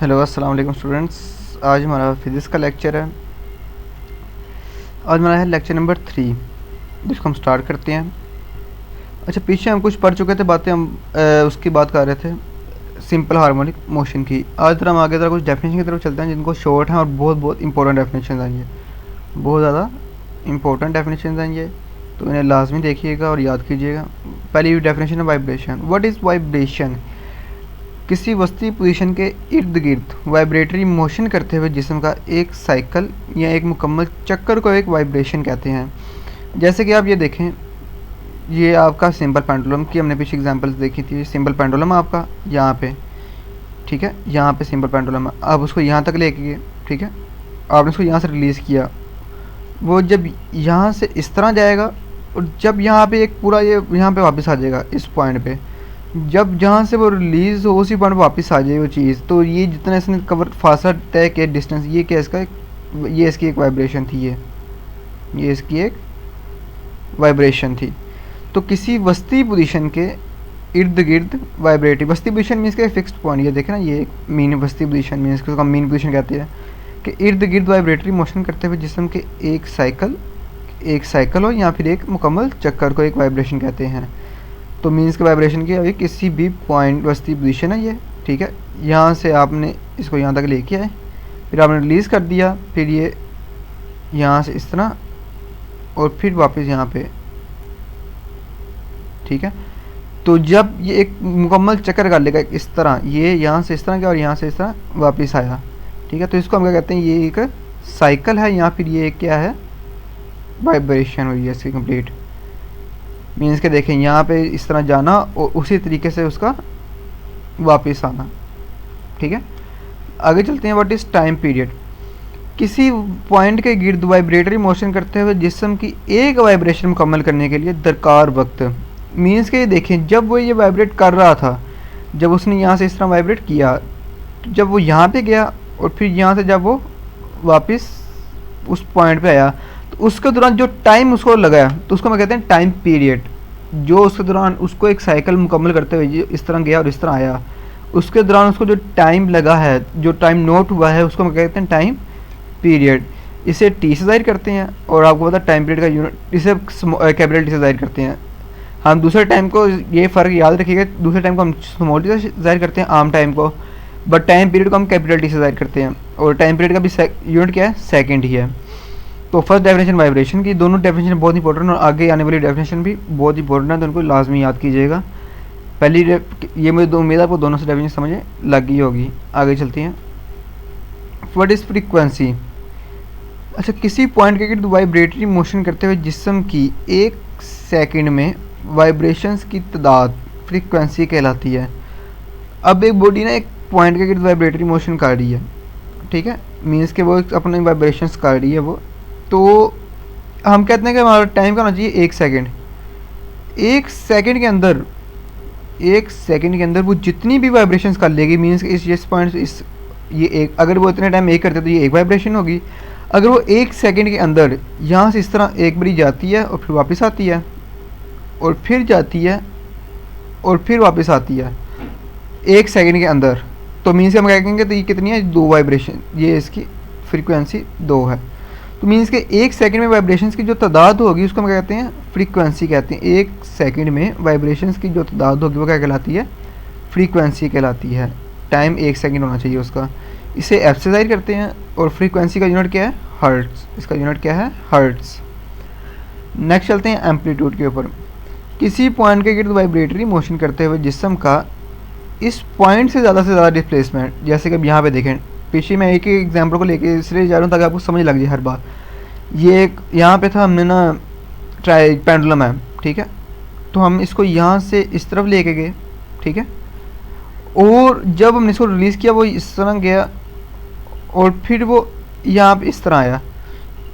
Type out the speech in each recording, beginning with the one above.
Hello अस्सलाम वालेकुम students. आज हमारा फिज़िक्स का लेक्चर है। आज हमारा है लेक्चर नंबर 3, जिसको हम स्टार्ट करते हैं। अच्छा, पीछे हम कुछ पढ़ चुके थे बातें, हम उसकी बात कर रहे थे सिंपल हार्मोनिक मोशन की। आज तरह हम आगे तरह कुछ डेफिनेशन की तरफ चलते हैं, जिनको शॉर्ट हैं और बहुत बहुत इंपॉर्टेंट डेफिनेशन हैं। ये बहुत ज़्यादा इंपॉर्टेंट डेफिनेशन हैं ये, तो इन्हें लाजमी देखिएगा और याद कीजिएगा। पहली डेफिनेशन है वाइब्रेशन। What is vibration? किसी वस्तु पोजीशन के इर्द गिर्द वाइब्रेटरी मोशन करते हुए जिस्म का एक साइकिल या एक मुकम्मल चक्कर को एक वाइब्रेशन कहते हैं। जैसे कि आप ये देखें, ये आपका सिंपल पेंडुलम की हमने पीछे एग्जांपल्स देखी थी। सिंपल पेंडुलम आपका यहाँ पे, ठीक है, यहाँ पे सिंपल पेंडुलम है। आप उसको यहाँ तक लेके गए, ठीक है, आपने उसको यहाँ से रिलीज़ किया, वो जब यहाँ से इस तरह जाएगा और जब यहाँ पे एक पूरा ये यहाँ पे वापस आ जाएगा इस पॉइंट पे, जब जहाँ से वो रिलीज़ हो उसी पॉइंट वापस आ जाए वो चीज़, तो ये जितना इसने कवर फासला तय किया डिस्टेंस, ये क्या इसका ये इसकी एक वाइब्रेशन थी। ये इसकी एक वाइब्रेशन थी। तो किसी वस्ती पोजीशन के इर्द गिर्द वाइब्रेटिव, वस्ती पोजीशन मीन्स के फिक्स्ड पॉइंट, ये देखें ना, ये एक मीन वस्ती पोजीशन मीन्स के उसका मीन पोजीशन कहते हैं कि इर्द गिर्द वाइब्रेटरी मोशन करते हुए जिस्म के एक साइकिल हो या फिर एक मुकम्मल चक्कर को एक वाइब्रेशन कहते हैं। तो मीन्स के वाइब्रेशन की अभी किसी भी पॉइंट वस्ती पोजीशन है ये, ठीक है, यहाँ से आपने इसको यहाँ तक लेके आए, फिर आपने रिलीज़ कर दिया, फिर ये यहाँ से इस तरह और फिर वापस यहाँ पे, ठीक है। तो जब ये एक मुकम्मल चक्कर कर लेगा इस तरह, ये यहाँ से इस तरह गया और यहाँ से इस तरह वापस आया, ठीक है, तो इसको हम क्या कहते हैं, ये एक साइकिल है या फिर ये क्या है, वाइब्रेशन हुई है इसकी कंप्लीट। मीन्स के देखें यहाँ पे इस तरह जाना और उसी तरीके से उसका वापस आना, ठीक है। आगे चलते हैं। What is time period? किसी पॉइंट के गिर्द वाइब्रेटरी मोशन करते हुए जिस्म की एक वाइब्रेशन मुकम्मल करने के लिए दरकार वक्त। मीन्स के देखें, जब वो ये वाइब्रेट कर रहा था, जब उसने यहाँ से इस तरह वाइब्रेट किया, तो जब वो यहाँ पे गया और फिर यहाँ से जब वो वापस उस पॉइंट पे आया, तो उसके दौरान जो टाइम उसको लगाया, तो उसको मैं कहते हैं टाइम पीरियड। जो उसके दौरान उसको एक साइकिल मुकम्मल करते हुए इस तरह गया और इस तरह आया, उसके दौरान उसको जो टाइम लगा है, जो टाइम नोट हुआ है, उसको मैं कहते हैं टाइम पीरियड। इसे टी से ज़ाहिर करते हैं, और आपको पता है टाइम पीरियड का यूनिट इसे कैपिटल टी से ज़ाहिर करते हैं। हम दूसरे टाइम को, ये फ़र्क याद रखिएगा, दूसरे टाइम को हम स्मॉल टी से ज़ाहिर करते हैं आम टाइम को, बट टाइम पीरियड को हम कैपिटल टी से ज़ाहिर करते हैं, और टाइम पीरियड का भी यूनिट क्या है, सेकेंड ही है। तो फर्स्ट डेफिनेशन वाइब्रेशन की, दोनों डेफिनेशन बहुत इंपॉर्टेंट और आगे आने वाली डेफिनेशन भी बहुत इंपॉर्टेंट है, तो उनको लाजमी याद कीजिएगा। पहली ये मुझे उम्मीद है आपको दोनों से डेफिनेशन समझ लग गई होगी। आगे चलते हैं। What is frequency? अच्छा, किसी पॉइंट के गिर्द वाइब्रेटरी मोशन करते हुए जिस्म की एक सेकंड में वाइब्रेशंस की तादाद फ्रीक्वेंसी कहलाती है। अब एक बॉडी ना एक पॉइंट के गिर्द वाइब्रेटरी मोशन कर रही है, ठीक है, मीन्स के वो अपने वाइब्रेशंस कर रही है वो, तो हम कहते हैं कि हमारा टाइम का होना चाहिए 1 सेकंड। 1 सेकंड के अंदर, 1 सेकंड के अंदर वो जितनी भी वाइब्रेशंस कर लेगी, मीन्स इस पॉइंट इस ये एक, अगर वो इतने टाइम एक करते तो ये एक वाइब्रेशन होगी। अगर वो 1 सेकंड के अंदर यहाँ से इस तरह एक बारी जाती है और फिर वापस आती है और फिर जाती है और फिर वापस आती है 1 सेकंड के अंदर, तो मीन्स हम कहेंगे तो ये कितनी है, 2 वाइब्रेशन, ये इसकी फ्रीक्वेंसी 2 है। तो मीन्स के 1 सेकंड में वाइब्रेशंस की जो तादाद होगी उसको हम कहते हैं फ्रीक्वेंसी कहते हैं। 1 सेकंड में वाइब्रेशंस की जो तादाद होगी वो क्या कहलाती है, फ्रीक्वेंसी कहलाती है। टाइम 1 सेकंड होना चाहिए उसका। इसे एफ से ज़ाहिर करते हैं, और फ्रीक्वेंसी का यूनिट क्या है, हर्ट्स। इसका यूनिट क्या है, हर्ट्स। नेक्स्ट चलते हैं एम्पलीट्यूड के ऊपर। किसी पॉइंट के गिर्द वाइब्रेटरी मोशन करते हुए जिस्म का इस पॉइंट से ज़्यादा डिस्प्लेसमेंट, जैसे कि अब यहाँ पे देखें, पीछे मैं एक ही एग्जांपल को लेके इसलिए जा रहा हूँ ताकि आपको समझ लग जाए हर बार। ये एक यहाँ पे था, हमने ना ट्राई पेंडुलम है, ठीक है, तो हम इसको यहाँ से इस तरफ लेके गए, ठीक है, और जब हमने इसको रिलीज़ किया वो इस तरह गया और फिर वो यहाँ पे इस तरह आया,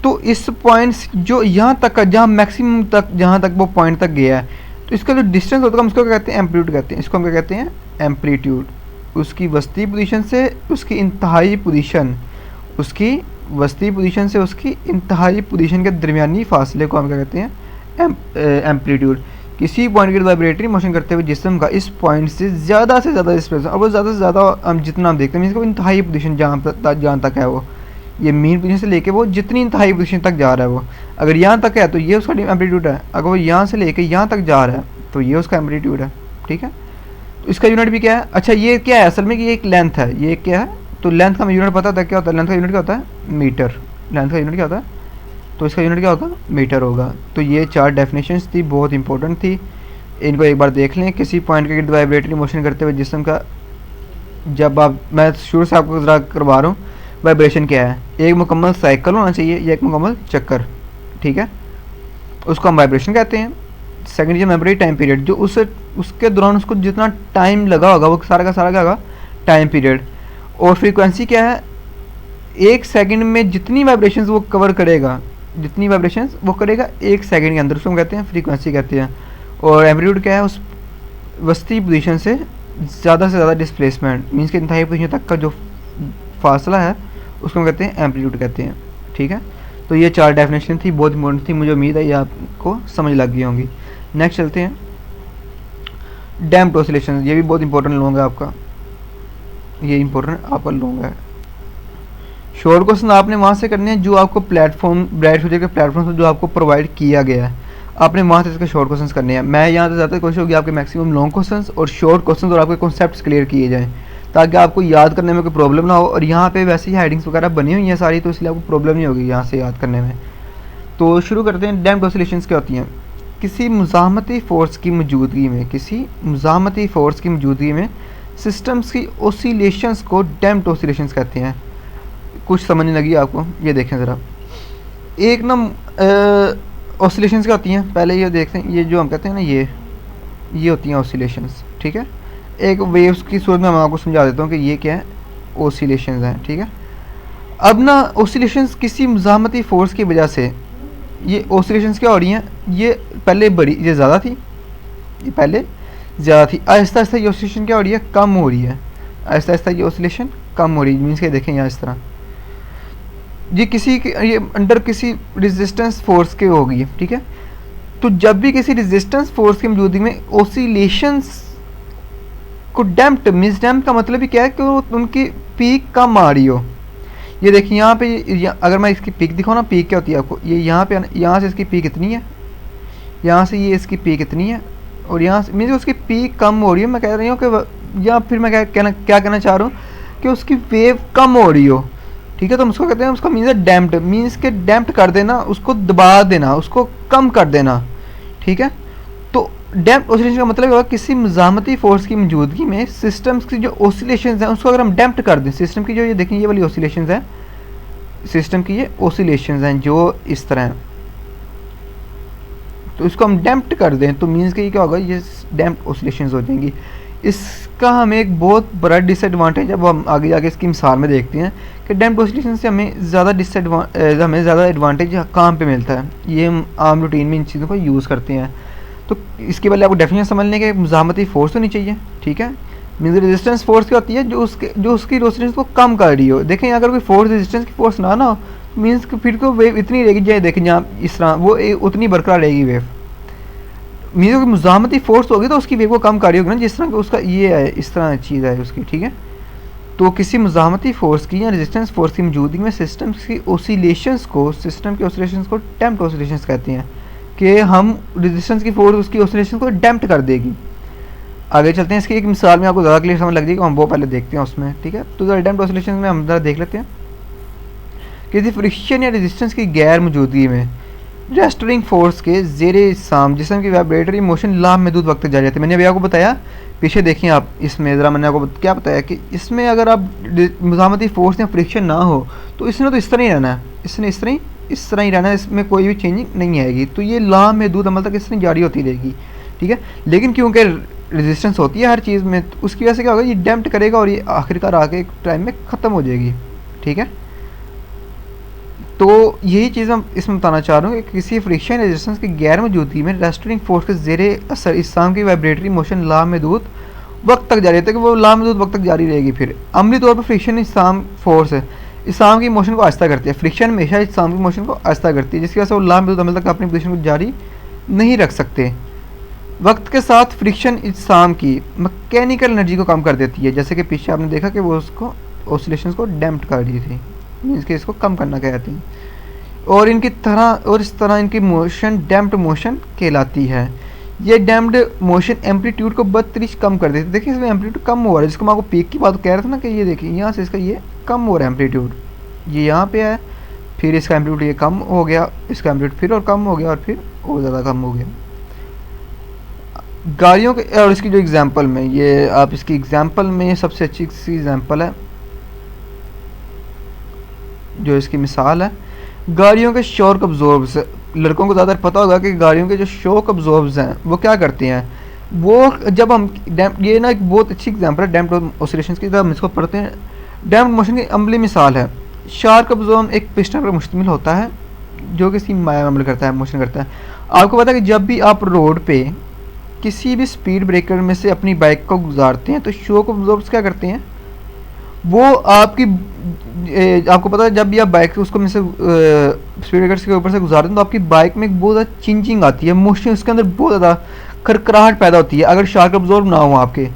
तो इस पॉइंट जो यहाँ तक का, जहाँ मैक्सिमम तक, जहाँ तक वो पॉइंट तक गया है, तो इसका जो डिस्टेंस होता है हम इसको क्या कहते हैं, एम्पलीट्यूड कहते हैं। इसको हम क्या कहते हैं, एम्पलीट्यूड। उसकी वस्ती पोजीशन से उसकी इंतहाई पोजीशन, उसकी वस्ती पोजीशन से उसकी इंतहाई पोजीशन के दरमियानी फासले को हम क्या कहते हैं, एम्पलीट्यूड। किसी पॉइंट के वाइब्रेटरी मोशन करते हुए जिस्म का इस पॉइंट से ज़्यादा डिस्प्लेसमेंट, और वो ज़्यादा से ज़्यादा हम जितना हम देखते हैं मीन्स वो इंतहाई पोजीशन जहाँ तक है वो, ये मीन पोजीशन से लेके वो जितनी इंतहाई पोजीशन तक जा रहा है वो, अगर यहाँ तक है तो ये उसका एम्पलीट्यूड है, अगर वो यहाँ से लेके यहाँ तक जा रहा है तो ये उसका एम्पलीट्यूड है। ठीक है, तो इसका यूनिट भी क्या है, अच्छा ये क्या है असल में कि ये एक लेंथ है, ये क्या है, तो लेंथ का यूनिट पता था क्या होता है, लेंथ का यूनिट क्या होता है, मीटर। लेंथ का यूनिट क्या होता है, तो इसका यूनिट क्या होगा, मीटर होगा। तो ये 4 डेफिनेशंस थी, बहुत इंपॉर्टेंट थी, इनको एक बार देख लें। किसी पॉइंट के गिर्द वाइब्रेटरी मोशन करते हुए जिस्म का, जब आप, मैं शुरू से आपको ज़रा करवा रहा हूँ, वाइब्रेशन क्या है, एक मुकम्मल साइकिल होना चाहिए या एक मुकम्मल चक्कर। ठीक है, उसको हम वाइब्रेशन कहते हैं। सेकेंड जो मेमोरी टाइम पीरियड, जो उसके दौरान उसको जितना टाइम लगा होगा वो सारा का सारा क्या होगा, टाइम पीरियड। और फ्रीक्वेंसी क्या है, 1 सेकंड में जितनी वाइब्रेशंस वो कवर करेगा, जितनी वाइब्रेशंस वो करेगा 1 सेकंड के अंदर, उसको हम कहते हैं फ्रीक्वेंसी कहते हैं। और एम्पलीट्यूड क्या है, उस वस्ती पोजीशन से ज़्यादा डिस्प्लेसमेंट, मीन्स के इंतहाई पोजीशन तक का जो फासला है उसको हम कहते हैं एम्पलीट्यूड कहते हैं। ठीक है, तो ये 4 डेफिनेशन थी, बहुत इंपॉर्टेंट थी, मुझे उम्मीद है ये आपको समझ लग गई होंगी। नेक्स्ट चलते हैं, डैम्प्ड ऑसिलेशन, ये भी बहुत इंपॉर्टेंट लॉन्ग है आपका, ये इंपॉर्टेंट आपका लॉन्ग है। शॉर्ट क्वेश्चन आपने वहाँ से करने हैं जो आपको प्लेटफॉर्म, ब्राइट फ्यूचर के प्लेटफॉर्म से जो आपको प्रोवाइड किया गया है, आपने वहाँ से इसके शॉर्ट क्वेश्चंस करने हैं। मैं यहाँ से ज़्यादा कोशिश होगी आपके मैक्सिमम लॉन्ग क्वेश्चंस और शॉर्ट क्वेश्चंस और आपके कॉन्सेप्ट्स क्लियर किए जाएँ, ताकि आपको याद करने में कोई प्रॉब्लम ना हो। और यहाँ पे वैसे ही हेडिंग्स वगैरह बनी हुई हैं सारी, तो इसलिए आपको प्रॉब्लम नहीं होगी यहाँ से याद करने में। तो शुरू करते हैं, डैम्प्ड ऑसिलेशंस क्या होती हैं। किसी मुज़ाहमती फ़ोर्स की मौजूदगी में, किसी मुज़ाहमती फ़ोर्स की मौजूदगी में सिस्टम्स की ऑसिलेशंस को डैम्प्ड ऑसिलेशंस कहते हैं। कुछ समझने लगी आपको, ये देखें ज़रा। एक ना ऑसिलेशंस क्या होती हैं, पहले ये देखते हैं, ये जो हम कहते हैं ना, ये होती हैं ऑसिलेशंस। ठीक है, एक वेव्स की सूरत में मैं आपको समझा देता हूँ कि ये क्या है, ऑसिलेशंस हैं। ठीक है, अब ना ऑसिलेशंस किसी मुज़ाहमती फ़ोर्स की वजह से, ये ऑसिलेशंस क्या हो रही हैं, ये पहले बड़ी, ये ज़्यादा थी, ये पहले ज़्यादा थी, आहिस्ता आहिस्ता ये ऑसिलेशन क्या हो रही है, कम हो रही है, आहिस्ता आहिस्ता ये ऑसिलेशन कम हो रही है। मीन्स के देखें यहाँ इस तरह, ये ये अंडर किसी रेजिस्टेंस फोर्स के होगी। ठीक है, तो जब भी किसी रेजिस्टेंस फोर्स की मौजूदगी में ऑसिलेशंस को डैम्प्ड, मीन्स डैम्प का मतलब ही क्या है कि उनकी पीक कम आ रही हो। ये देखिए यहाँ पे अगर मैं इसकी पीक दिखाऊँ ना, पीक क्या होती है आपको, ये यहाँ पे, यहाँ से इसकी पीक इतनी है, यहाँ से ये इसकी पीक इतनी है, और यहाँ से मीन्स उसकी पीक कम हो रही है। मैं कह रही हूँ कि, या फिर मैं क्या कहना चाह रहा हूँ कि उसकी वेव कम हो रही हो। ठीक है, तो हम उसको कहते हैं, उसका मीन्स है डैम्प्ड, मीन्स के डैम्प्ड कर देना, उसको दबा देना, उसको कम कर देना। ठीक है, तो डैम्प्ड ऑसिलेशन का मतलब होगा किसी मुज़ाहमती फोर्स की मौजूदगी में सिस्टम्स की जो ऑसिलेशंस हैं उसको अगर हम डैम्प्ड कर दें, सिस्टम की जो, ये देखें ये वाली ऑसिलेशंस हैं, सिस्टम की ये ऑसिलेशंस हैं जो इस तरह हैं, तो इसको हम डैम्प्ड कर दें तो मीन्स कि ये क्या होगा, ये डैम्प्ड ऑसिलेशंस हो जाएंगी। इसका हमें एक बहुत बड़ा डिसएडवांटेज, जब हम आगे जाके इसकी मिसाल में देखते हैं कि डैम्प्ड ऑसिलेशन से हमें ज़्यादा एडवांटेज कहाँ पे मिलता है, ये हम आम रूटीन में इन चीज़ों को यूज़ करते हैं। तो इसके पहले आपको डेफिनेशन समझ लें कि मुज़ाहमती फोर्स होनी चाहिए। ठीक है, मीन्स रेजिस्टेंस फोर्स क्या होती है, जो उसकी ऑसिलेशन को कम कर रही हो। देखें अगर कोई फोर्स रेजिस्टेंस की फोर्स ना हो, मीन्स फिर तो वेव इतनी रहेगी, जैसे देखें जहाँ इस तरह वो उतनी बरकरार रहेगी वेव। मीन्स मुज़ाहमती फोर्स होगी तो उसकी वेव को कम कर रही होगी ना, जिस तरह का उसका ये है, इस तरह चीज़ है उसकी। ठीक है, तो किसी मुज़ाहमती फोर्स की या रेजिस्टेंस फोर्स की मौजूदगी में सिस्टम्स की ऑसिलेशंस को, सिस्टम के ऑसिलेशंस को डैम्प्ड ऑसिलेशंस कहते हैं, कि हम रेजिस्टेंस की फोर्स उसकी ऑसिलेशन को डैम्प्ड कर देगी। आगे चलते हैं, इसकी एक मिसाल में आपको ज़्यादा क्लियर समझ लग जाएगी, हम वो पहले देखते हैं उसमें। ठीक है, तो डैम्प्ड ऑसिलेशन में हम ज़रा देख लेते हैं, किसी फ्रिक्शन या रेजिस्टेंस की गैर मौजूदगी में रेस्टरिंग फोर्स के ज़ेरे साम जिस्म की वाइब्रेटरी मोशन लामहदूद वक्त तक जारी रहती है। मैंने अभी आपको बताया, पीछे देखिए आप, इसमें ज़रा मैंने आपको क्या बताया कि इसमें अगर आप मुज़ाहमती फोर्स या फ्रिक्शन ना हो तो इसने तो इस तरह ही रहना है, इसने इस तरह ही रहना है, इसमें कोई भी चेंजिंग नहीं आएगी। तो ये लामहदूद अमल तक इसमें जारी होती रहेगी। ठीक है, लेकिन क्योंकि रेजिस्टेंस होती है हर चीज़ में, तो उसकी वजह से क्या होगा, ये डैम्प्ड करेगा और ये आखिरकार आके एक टाइम में ख़त्म हो जाएगी। ठीक है, तो यही चीज़ हम इसमें बताना चाह रहा हूँ कि किसी फ्रिक्शन रेजिस्टेंस की गैर मौजूदगी में रेस्टरिंग फोर्स के ज़ेरे असर इस्साम की वाइब्रेटरी मोशन लामहदूद वक्त तक जारी रहता है, कि वो लामहदूद वक्त तक जारी रहेगी। फिर अमली तौर पर फ्रिक्शन इस्साम फोर्स है, इस्साम की मोशन को आहिस्ता करती है। फ्रिक्शन हमेशा इस्साम की मोशन को आहिस्ता करती है, जिसकी वजह से वो लामहदूद अमल तक अपनी पोजीशन को जारी नहीं रख सकते। वक्त के साथ फ्रिक्शन इज्साम की मैकेनिकल एनर्जी को कम कर देती है, जैसे कि पीछे आपने देखा कि वो उसको ऑसिलेशंस को डैम्प कर रही थी, मीन्स कि इसको कम करना कहती हैं। और इस तरह इनकी मोशन डैम्प्ड मोशन कहलाती है। ये डैम्प्ड मोशन एम्पलीट्यूड को 32 कम कर देती है। देखिए इसमें एम्पलीट्यूड कम हो रहा है, जिसको मैं आपको पीक की बात कह रहा था ना कि ये देखिए यहाँ से इसका ये कम हो रहा है एम्पलीट्यूड, ये यहाँ पे है, फिर इसका एम्पलीट्यूड ये कम हो गया, इसका एम्पलीट्यूड फिर और कम हो गया और फिर और ज़्यादा कम हो गया। गाड़ियों के और इसकी जो एग्जांपल में ये आप इसकी एग्जांपल में सबसे अच्छी सी एग्जांपल है, जो इसकी मिसाल है गाड़ियों के शॉक अब्जॉर्ब्स। लड़कों को ज़्यादा पता होगा कि गाड़ियों के जो शॉक अब्जॉर्ब्स हैं वो क्या करते हैं, वो जब हम ये ना एक बहुत अच्छी एग्जांपल है डैम्प्ड ऑसिलेशंस की, जब हम इसको पढ़ते हैं डैम्प्ड मोशन की अमली मिसाल है। शार्क अब्जॉर्ब एक पिस्टन पर मुश्तमिल होता है जो कि इसकी माया अमल करता है, मोशन करता है। आपको पता है कि जब भी आप रोड पे किसी भी स्पीड ब्रेकर में से अपनी बाइक को गुजारते हैं तो शॉक अब्जॉर्ब्स क्या करते हैं, वो आपको पता है जब भी आप बाइक उसको में से स्पीड ब्रेकर के ऊपर से गुजारते हैं तो आपकी बाइक में एक बहुत ज़्यादा चिंचिंग आती है, मोशन उसके अंदर बहुत ज़्यादा खरखराहट पैदा होती है। अगर शार्क अब्जॉर्ब ना हो आपके,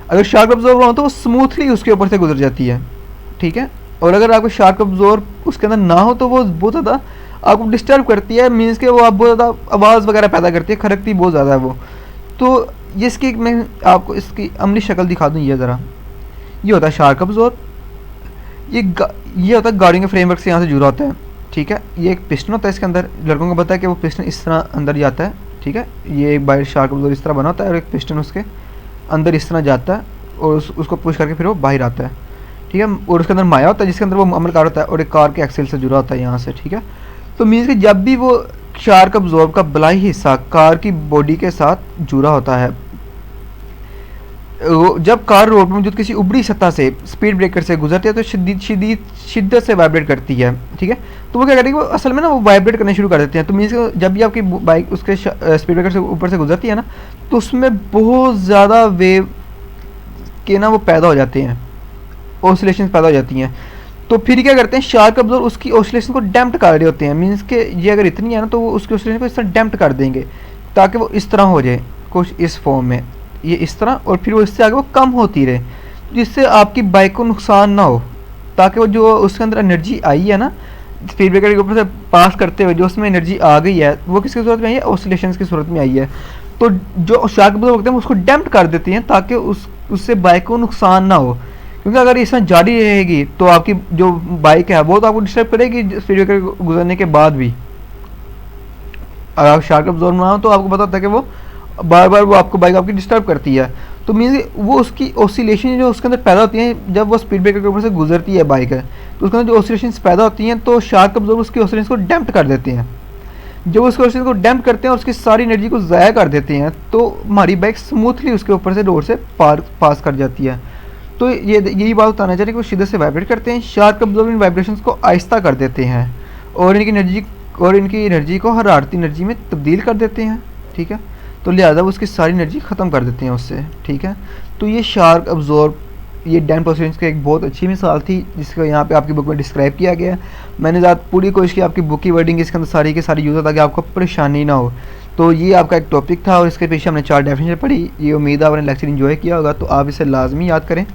अगर शार्क अब्जॉर्ब ना हो तो वो स्मूथली उसके ऊपर से गुजर जाती है, ठीक है। और अगर आपको शार्क अब्जॉर्ब उसके अंदर ना हो तो वो बहुत ज़्यादा आपको डिस्टर्ब करती है, मीन्स के वो आप बहुत ज़्यादा आवाज़ वगैरह पैदा करती है, खरकती बहुत ज़्यादा है वो। तो इसकी मैं आपको इसकी अमली शक्ल दिखा दूँ, ये ज़रा ये होता है शार्क अब्जॉर्ब। ये होता है गाड़ियों के फ्रेमवर्क से यहाँ से जुड़ा होता है, ठीक है। ये एक पिस्टन होता है इसके अंदर, लड़कों को पता है कि वो पिस्टन इस तरह अंदर जाता है, ठीक है। ये एक बाहर शार्क अब्जॉर्ब इस तरह बना होता है और एक पिस्टन उसके अंदर इस तरह जाता है और उसको पुश करके फिर वो बाहर आता है, ठीक है। और उसके अंदर माया होता है जिसके अंदर वो अमल कार होता है और एक कार के एक्सेल से जुड़ा होता है यहाँ से, ठीक है। तो मीन्स कि जब भी वो शार्क अब्जॉर्ब का बलाई हिस्सा कार की बॉडी के साथ जुड़ा होता है, जब कार रोड में मौजूद किसी उबड़ी सतह से स्पीड ब्रेकर से गुजरती है तो शिद्दत से वाइब्रेट करती है, ठीक है। तो वो क्या करती है, वो असल में ना वो वाइब्रेट करना शुरू कर देते हैं। तो मीन्स जब भी आपकी बाइक उसके स्पीड ब्रेकर से ऊपर से गुजरती है ना तो उसमें बहुत ज़्यादा वेव के ना वो पैदा हो जाते हैं, ऑसिलेशन पैदा हो जाती हैं। तो फिर क्या करते हैं, शार्क अब्जॉर्ब उसकी ऑसिलेशन को डैम्प्ड कर रहे होते हैं, मीन्स के ये अगर इतनी है ना तो वो उसकी ऑसिलेशन को इस तरह डैम्प्ड कर देंगे ताकि वो इस तरह हो जाए, कुछ इस फॉर्म में, ये इस तरह, और फिर वो इससे आगे वो कम होती रहे जिससे आपकी बाइक को नुकसान ना हो, ताकि वो जो उसके अंदर एनर्जी आई है ना स्पीड ब्रेकर के ऊपर से पास करते हुए जो उसमें एनर्जी आ गई है वो किसकी सूरत में आई है, ऑसिलेशंस की सूरत में आई है। तो जो शार्क अब्जॉर्ब होते हैं उसको डैम्प्ड कर देती हैं ताकि उससे बाइक को नुकसान ना हो, क्योंकि अगर इसमें जारी रहेगी तो आपकी जो बाइक है वो तो आपको डिस्टर्ब करेगी स्पीड ब्रेकर गुजरने के बाद भी। अगर शार्क अब्जॉर्ब ना हो तो आपको पता होता है कि वो बार बार वो आपको बाइक आपकी डिस्टर्ब करती है। तो मीन्स वो उसकी ऑसिलेशन जो उसके अंदर पैदा होती हैं जब वो स्पीड ब्रेकर के ऊपर से गुजरती है बाइक है तो उसके अंदर जो ऑसिलेशन पैदा होती हैं तो शार्क अब्जॉर्ब उसकी ऑसिलेशन को डैम्प कर देते हैं। जब उसके ऑसिलेशन को डैम्प करते हैं और उसकी सारी एनर्जी को ज़ाया कर देते हैं तो हमारी बाइक स्मूथली उसके ऊपर से रोड से पास कर जाती है। तो यही बात बताना चाहिए कि वो शिद्दत से वाइब्रेट करते हैं। शार्क अब्जॉर्ब इन वाइब्रेशंस को आहिस्ता कर देते हैं और इनकी एनर्जी को हरारती एनर्जी में तब्दील कर देते हैं, ठीक है। तो लिहाजा वो उसकी सारी एनर्जी ख़त्म कर देते हैं उससे, ठीक है। तो ये शार्क अब्जॉर्ब ये डैम्प्ड ऑसिलेशंस की एक बहुत अच्छी मिसाल थी जिसको यहाँ पे आपकी बुक में डिस्क्राइब किया गया है। मैंने ज़्यादा पूरी कोशिश की आपकी बुक की वर्डिंग इसके अंदर सारी की सारी यूज़ हो ताकि आपको परेशानी ना हो। तो ये आपका एक टॉपिक था और इसके पीछे हमने 4 डेफिनेशन पढ़ी। ये उम्मीद है आपने लेक्चर इन्जॉय किया होगा, तो आप इसे लाजमी याद करें।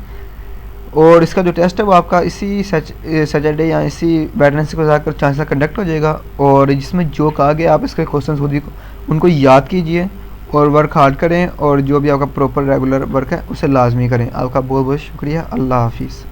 और इसका जो टेस्ट है वो आपका इसी सैटरडे या इसी वेडनेसडे को जाकर चांसलर कंडक्ट हो जाएगा और जिसमें जो कहा गया आप इसके क्वेश्चन खुद ही उनको याद कीजिए और वर्क हार्ड करें और जो भी आपका प्रॉपर रेगुलर वर्क है उसे लाजमी करें। आपका बहुत बहुत शुक्रिया। अल्लाह हाफिज़।